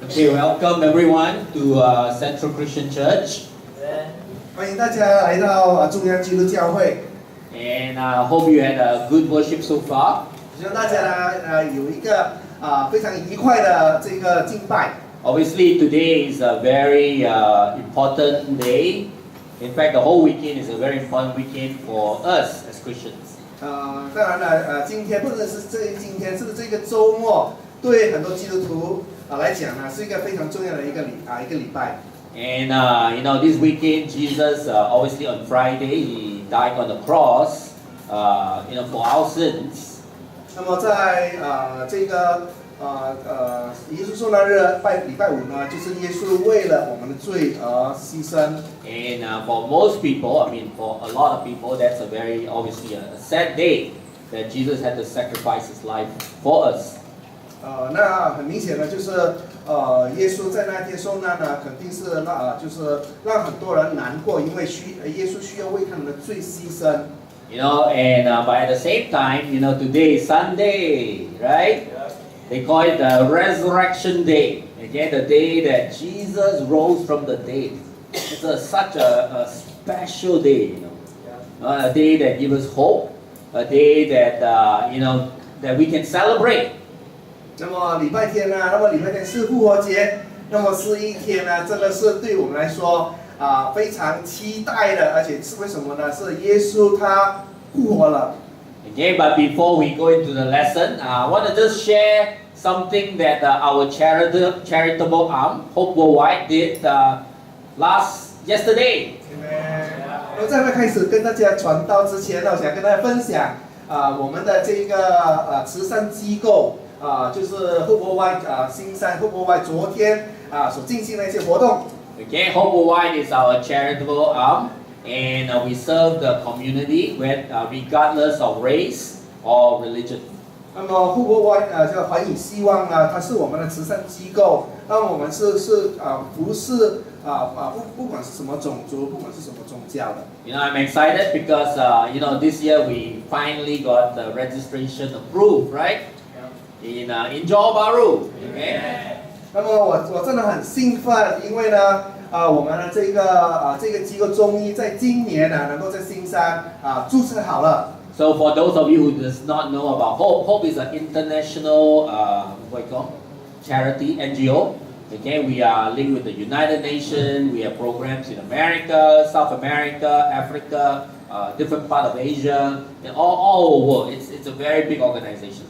Okay, welcome everyone to Central Christian Church. 欢迎大家来到中央基督教会。And I hope you had a good worship so far. 希望大家有一个非常愉快的这个敬拜。Obviously, today is a very important day. In fact, the whole weekend is a very important weekend for us as Christians. 当然了，今天不只是今天，是这个周末，对很多基督徒来讲呢，是一个非常重要的一个礼拜。And this weekend, Jesus, obviously on Friday, he died on the cross, for our sins. 那么在这个耶稣受难日礼拜五呢，就是耶稣为了我们的罪而牺牲。And for most people, for a lot of people, that's a very obviously a sad day that Jesus had to sacrifice his life for us. 那很明显的就是耶稣在那天受难呢，肯定是就是让很多人难过，因为耶稣需要为他们的罪牺牲。But at the same time, today is Sunday, right? They call it the Resurrection Day. Okay, the day that Jesus rose from the dead. It's such a special day, a day that gives us hope, a day that that we can celebrate. 那么礼拜天呢？礼拜天是复活节，那么是一天呢，真的是对我们来说非常期待的，而且是为什么呢？是耶稣他复活了。Okay, but before we go into the lesson, I want to just share something that our charitable arm, Hope Worldwide, did yesterday. 我在开始跟大家传道之前呢，我想跟大家分享我们的这个慈善机构就是 Hope Worldwide 新山 Hope Worldwide 昨天所进行的一些活动。Okay, Hope Worldwide is our charitable arm. And we serve the community regardless of race or religion. 那么Hope Worldwide叫环宇希望呢，它是我们的慈善机构。那么我们是服侍不管是什么种族，不管是什么宗教的。I'm excited because this year we finally got the registration approved, right? In Johor Bahru. Okay. 那么我真的很兴奋，因为呢。我们的这个机构终于在今年呢，能够在新山注册好了。So for those of you who does not know about Hope, Hope is an international charity NGO. Okay, we are linked with the United Nations. We have programs in America, South America, Africa, different part of Asia, and all over the world. It's a very big organization.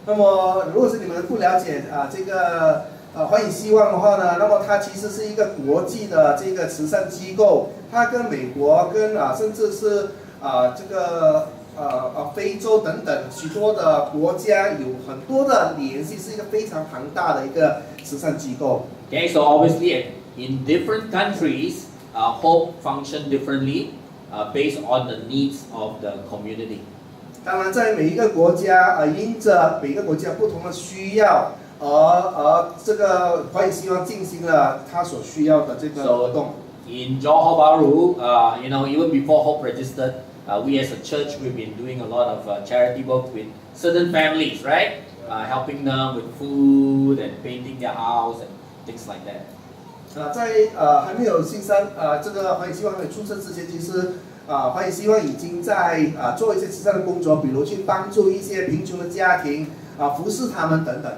那么如果是你们不了解这个。环宇希望的话呢，那么它其实是一个国际的这个慈善机构，它跟美国、跟甚至是这个非洲等等许多的国家有很多的联系，是一个非常庞大的一个慈善机构。Okay, so obviously in different countries, Hope function differently, based on the needs of the community. 当然，在每一个国家因着每个国家不同的需要。而这个环宇希望进行了他所需要的这个活动。In Johor Bahru, even before Hope registered, we as a church we've been doing a lot of charity work with certain families, right? Helping them with food and painting their house and things like that. 在还没有新山这个环宇希望还没有注册之前，其实环宇希望已经在做一些慈善的工作，比如去帮助一些贫穷的家庭服侍他们等等。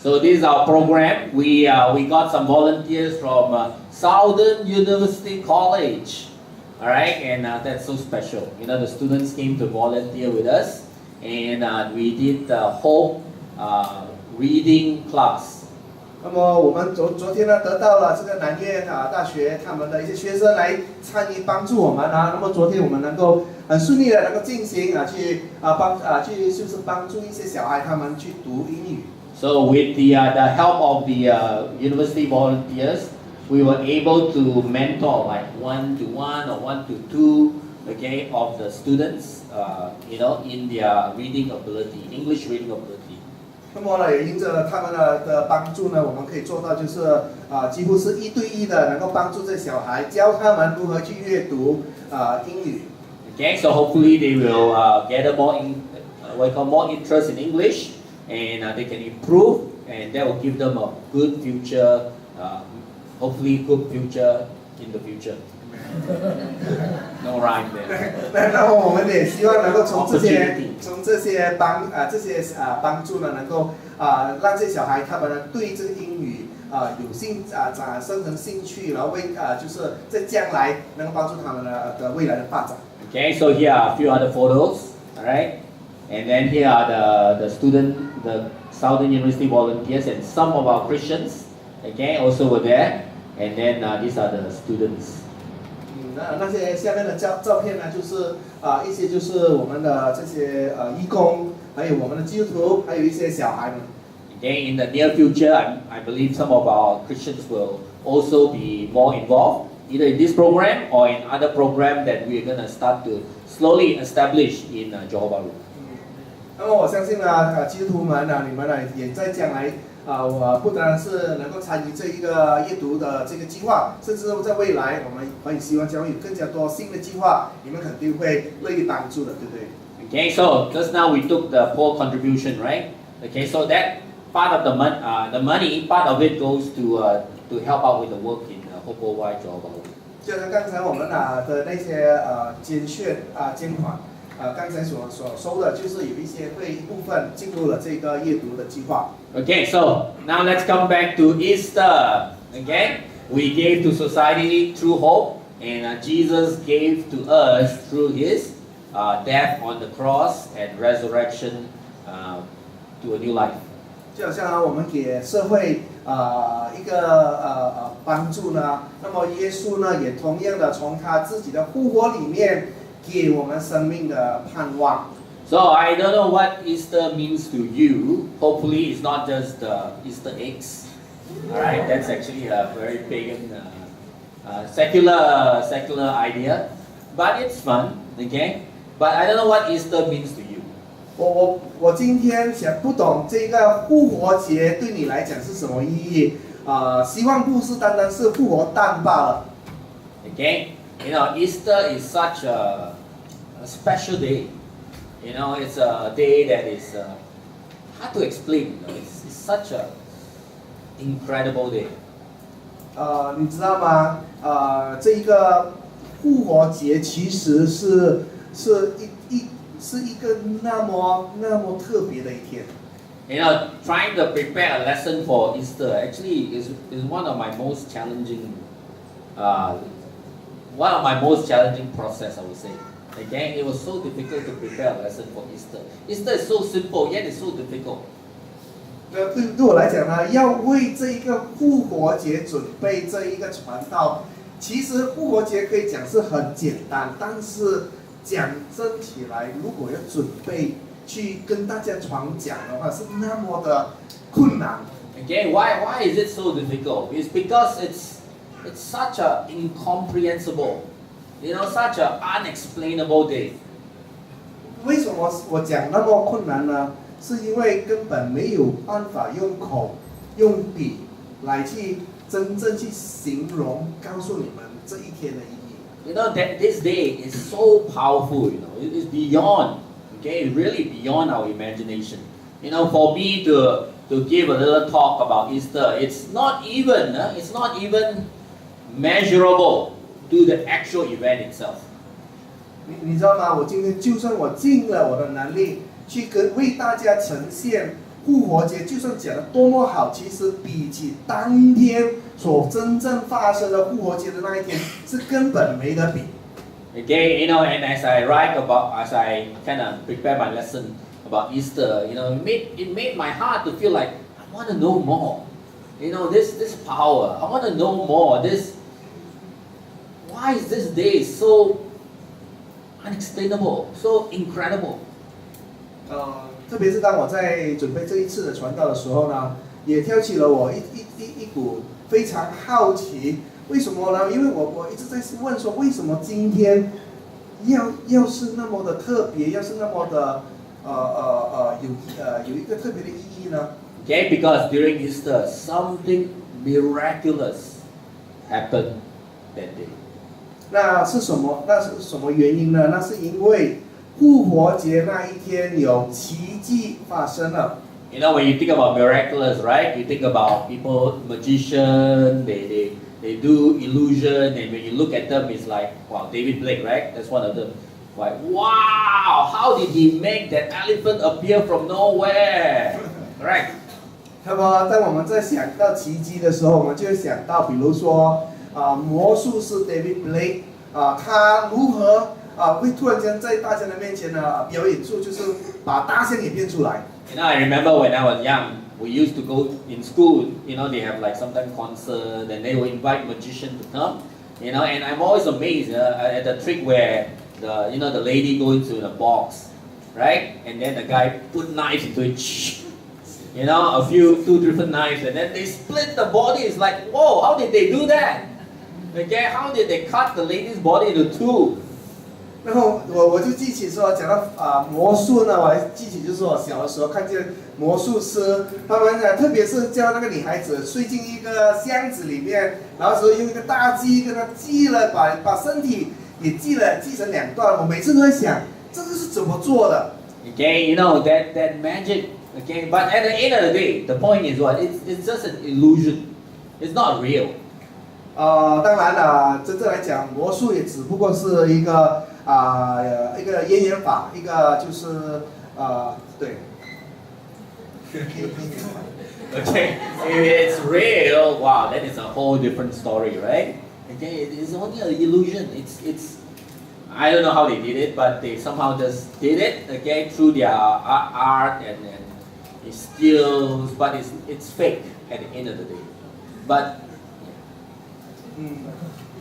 So this is our program. We got some volunteers from Southern University College, all right, and that's so special. The students came to volunteer with us, and we did the Hope reading class. 那么我们昨天呢得到了这个南苑大学他们的一些学生来参与帮助我们那么昨天我们能够很顺利的能够进行去就是帮助一些小孩他们去读英语。So with the help of the university volunteers, we were able to mentor like 1-to-1 or 1-to-2, okay, of the students, in their reading ability, English reading ability. 那么呢，也因着他们的帮助呢，我们可以做到就是几乎是1对1的，能够帮助这小孩，教他们如何去阅读英语。Okay, so hopefully they will gather more interest in English. And they can improve and that will give them a good future, hopefully good future in the future. No rhyme there. 那么我们也希望能够从这些帮助呢，能够让这些小孩他们呢对这个英语生成兴趣，然后就是在将来能够帮助他们的未来的发展。Okay, so here are a few other photos, all right, and then here are the Southern University volunteers and some of our Christians, okay, also were there, and then these are the students. 那些下面的照片呢，就是一些就是我们的这些义工，还有我们的基督徒，还有一些小孩们。Okay, in the near future, I believe some of our Christians will also be more involved, either in this program or in other program that we are going to start to slowly establish in Johor Bahru. 那么我相信呢，基督徒们呢，你们呢也在将来我不单是能够参与这一个阅读的这个计划，甚至在未来，我们很希望将会有更加多新的计划，你们肯定会乐意帮助的，对不对 Okay, so just now we took the poor contribution, right? Okay, so that part of the money, part of it goes to help out with the work in Hopo Y Johor Bahru. 就像刚才我们的那些捐款。刚才所收的，就是有一部分进入了这个阅读的计划。Okay, so now let's come back to Easter. Okay, we gave to society through hope, and Jesus gave to us through His death on the cross and resurrection to a new life. 就好像我们给社会一个帮助呢，那么耶稣呢也同样的从他自己的复活里面。给我们生命的盼望。So I don't know what Easter means to you. Hopefully, it's not just the Easter eggs. All right, that's actually a very pagan, secular idea, but it's fun. Okay, but I don't know what Easter means to you. 我今天不懂这个复活节对你来讲是什么意义？希望不是单单是复活诞罢了。Okay, you know Easter is such a special day. You know, it's a day that is hard to explain. You know, it's such a incredible day. 你知道吗？这一个复活节其实是一个那么特别的一天。You know, trying to prepare a lesson for Easter actually is one of my most challenging process, I would say. Again, it was so difficult to prepare a lesson for Easter. Easter is so simple, yet it's so difficult. 对我来讲呢，要为这一个复活节准备这一个传道，其实复活节可以讲是很简单，但是讲真起来，如果要准备去跟大家传讲的话，是那么的困难。Again, why is it so difficult? It's because it's such a incomprehensible, you know, such an unexplainable day. 为什么我讲那么困难呢？是因为根本没有办法用口、用笔来去真正去形容，告诉你们这一天的意义。You know that this day is so powerful. You know, it is beyond, okay, really beyond our imagination. You know, for me to give a little talk about Easter, it's not even measurable to the actual event itself. 你知道吗？我今天就算我尽了我的能力去为大家呈现复活节，就算讲得多么好，其实比起当天所真正发生的复活节的那一天，是根本没得比。Okay, you know, and as I kind of prepare my lesson about Easter, you know, it made my heart to feel like I want to know more. You know, this power. I want to know more. Why is this day so unexplainable, so incredible? 特别是当我在准备这一次的传道的时候呢，也挑起了我一股非常好奇，为什么呢？因为我一直在问说，为什么今天要是那么的特别，要是那么的有一个特别的意义呢？ Okay, because during Easter something miraculous happened that day. 那是什么原因呢？那是因为复活节那一天有奇迹发生了。You know, when you think about miraculous, right? You think about people, magician, they do illusion, and when you look at them, it's like, wow, David Blake, right? That's one of them. Like, wow, how did he make that elephant appear from nowhere? Right? 那么，当我们在想到奇迹的时候，我们就会想到，比如说魔术师 David Blake 他如何会突然间在大家的面前呢表演出，就是把大象给变出来。You know, I remember when I was young, we used to go in school. You know, they have like sometimes concert, and they will invite magician to come. You know, and I'm always amazed at the trick where the lady go into the box, right? And then the guy put knives into it. You know, two different knives, and then they split the body. It's like, whoa, how did they do that? Okay, how did they cut the lady's body into two? 然后我就记起说，讲到魔术呢，我还记起就是说，我小的时候看见魔术师，他们特别是叫那个女孩子睡进一个箱子里面，然后时候用一个大锯跟她锯了，把身体也锯成两段。我每次都在想，这个是怎么做的 Okay, you know that magic. Okay, but at the end of the day, the point is what? It's just an illusion. It's not real. 当然了，真正来讲，魔术也只不过是一个演员法，一个就是对。Okay, if it's real, wow, that is a whole different story, right? Okay, it is only an illusion. It's I don't know how they did it, but they somehow just did it, okay, through their art and skills, but it's fake at the end of the day. But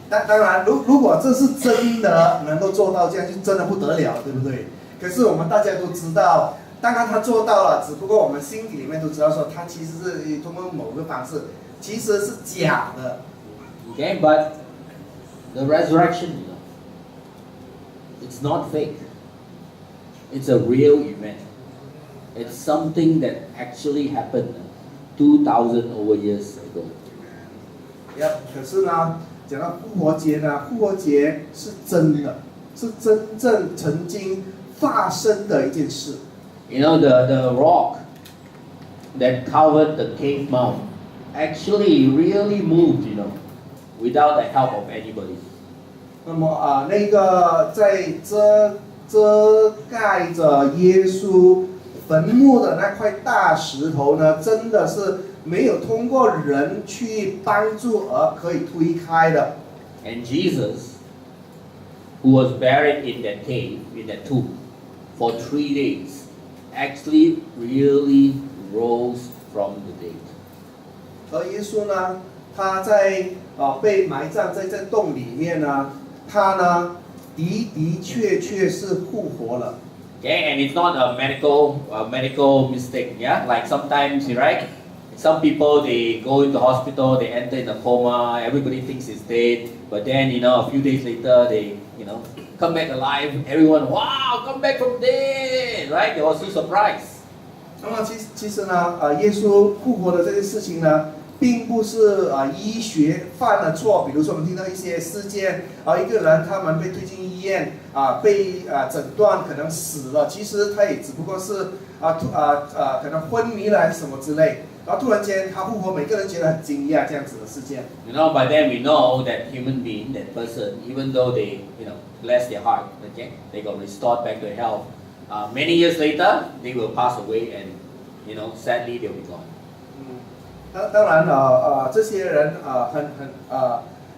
当然，如果这是真的能够做到这样，就真的不得了，对不对？可是我们大家都知道，当然他做到了，只不过我们心底里面都知道说，他其实是通过某个方式，其实是假的。Okay, but the resurrection, it's not fake. It's a real event. It's something that actually happened 2,000 over years ago. 可是呢，讲到复活节呢，复活节是真的，是真正曾经发生的一件事。You know, the rock that covered the cave mouth actually really moved, without the help of anybody. 那么那个在遮盖着耶稣坟墓的那块大石头呢，真的是没有通过人去帮助而可以推开的。And Jesus, who was buried in that cave, in that tomb, for 3 days, actually really rose from the dead. 而耶稣呢，他在被埋葬在这洞里面呢，他呢的确是复活了。Okay, and it's not a medical mistake, yeah? Like sometimes, right? Some people, they go into hospital, they enter in a coma, everybody thinks it's dead, but then, a few days later, they, come back alive, everyone, wow, come back from dead, right? They were so surprised. 那么其实呢，耶稣复活的这件事情呢，并不是医学犯了错。比如说我们听到一些事件，一个人他们被推进医院，被诊断可能死了，其实他也只不过是可能昏迷了还是什么之类。然后突然间他复活，每个人觉得很惊讶这样子的事件。By then we know that human being, that person, even though they, bless their heart, okay, they got restored back to health. Many years later, they will pass away, and, sadly they'll be gone. 当然了，这些人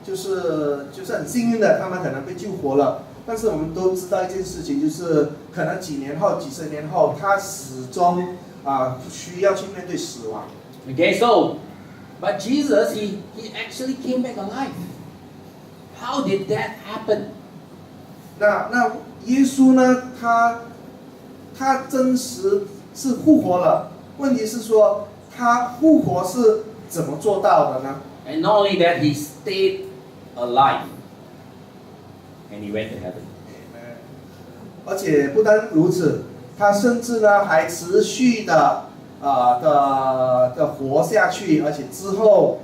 就是很幸运的，他们可能被救活了。但是我们都知道一件事情，就是可能几年后、几十年后，他始终需要去面对死亡。Okay, so, but Jesus, he actually came back alive. How did that happen? 那耶稣呢？他真实是复活了。问题是说，他复活是怎么做到的呢 And not only that, he stayed alive, and he went to heaven. 而且不单如此，他甚至呢还持续的活下去，而且之后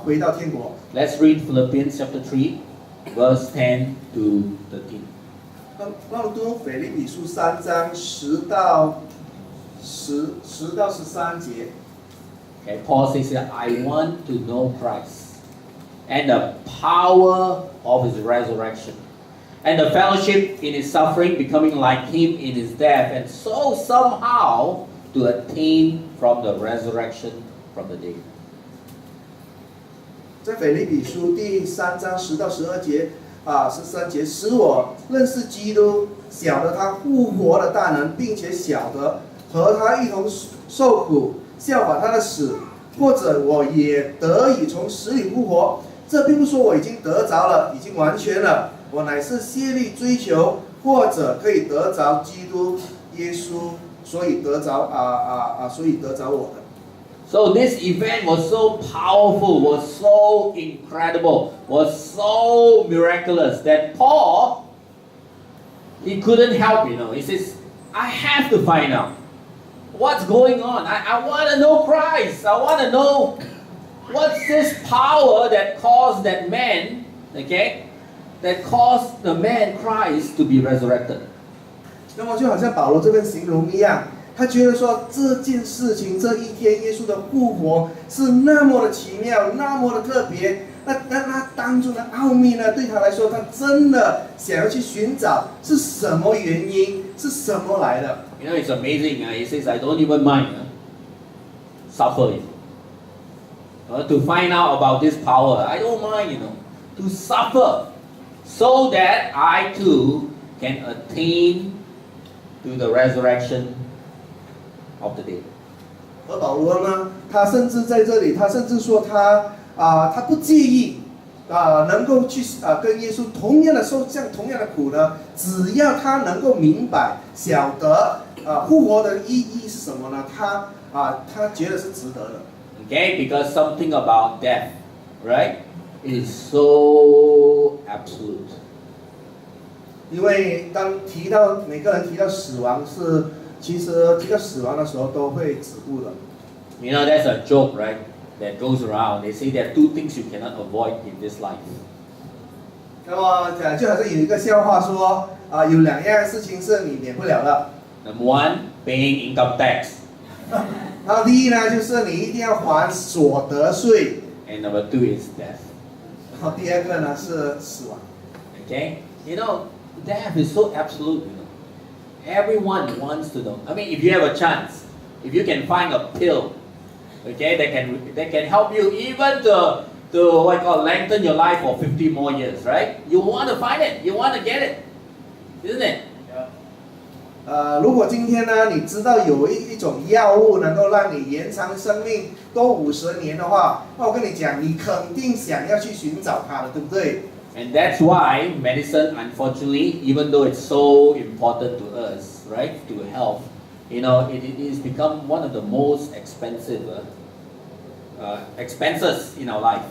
回到天国。Let's read Philippians chapter 3, verse 10 to 13. 让我读腓立比书3章10到10到13节。Okay, Paul says here, I want to know Christ and the power of his resurrection and the fellowship in his suffering, becoming like him in his death, and so somehow to attain from the resurrection from the dead. 在腓立比书第3章10到12节13节，使我认识基督，晓得他复活的大能，并且晓得和他一同受苦，效法他的死，或者我也得以从死里复活。这并不说我已经得着了，已经完全了，我乃是竭力追求，或者可以得着基督耶稣，所以得着我的。So this event was so powerful, was so incredible, was so miraculous that Paul, he couldn't help, He says, I have to find out what's going on. I want to know Christ. I want to know what's this power that caused that man, that caused the man Christ to be resurrected. 那么就好像保罗这边形容一样。他觉得说这件事情，这一天耶稣的复活是那么的奇妙，那么的特别。那当中的奥秘呢，对他来说，他真的想要去寻找是什么原因，是什么来的。It's amazing. He says, I don't even mind suffering. To find out about this power, I don't mind, to suffer, so that I too can attain to the resurrection of the dead. 而保罗呢，他甚至在这里，他甚至说他不介意能够去跟耶稣同样的受像同样的苦呢，只要他能够明白晓得复活的意义是什么呢？他觉得是值得的。Okay, because something about death, right, is so absolute. 因为当每个人提到死亡是。其实提到死亡的时候都会止步的。There's a joke, right, that goes around. They say there are two things you cannot avoid in this life. 那么就好像有一个笑话说，有2样事情是你免不了的。Number one, paying income tax. 然后第一呢，就是你一定要还所得税。And number two is death. 然后第二个呢是死亡。Okay, death is so absolute. Everyone wants to know. I mean, if you have a chance, if you can find a pill, that can help you even to lengthen your life for 50 more years, right? You want to find it, you want to get it, isn't it? 如果今天呢，你知道有一种药物能够让你延长生命多50年的话，那我跟你讲，你肯定想要去寻找它的，对不对？ And that's why medicine, unfortunately, even though it's so important to us, right, to health, it is become one of the most expensive expenses in our life.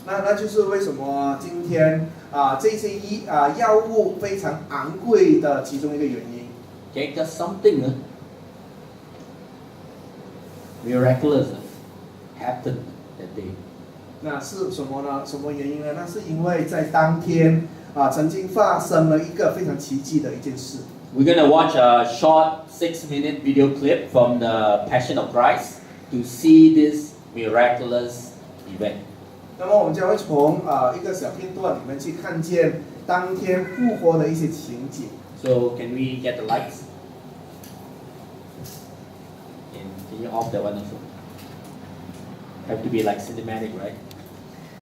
那就是为什么今天这些药物非常昂贵的其中一个原因。Okay, because something miraculous happened that day. 那是什么呢？什么原因呢？那是因为在当天曾经发生了一个非常奇迹的一件事。We're going to watch a short 6-minute video clip from the Passion of Christ to see this miraculous event. 那么我们将会从一个小片段里面去看见当天复活的一些情景。So can we get the lights? And can you off that one also? Have to be like cinematic, right?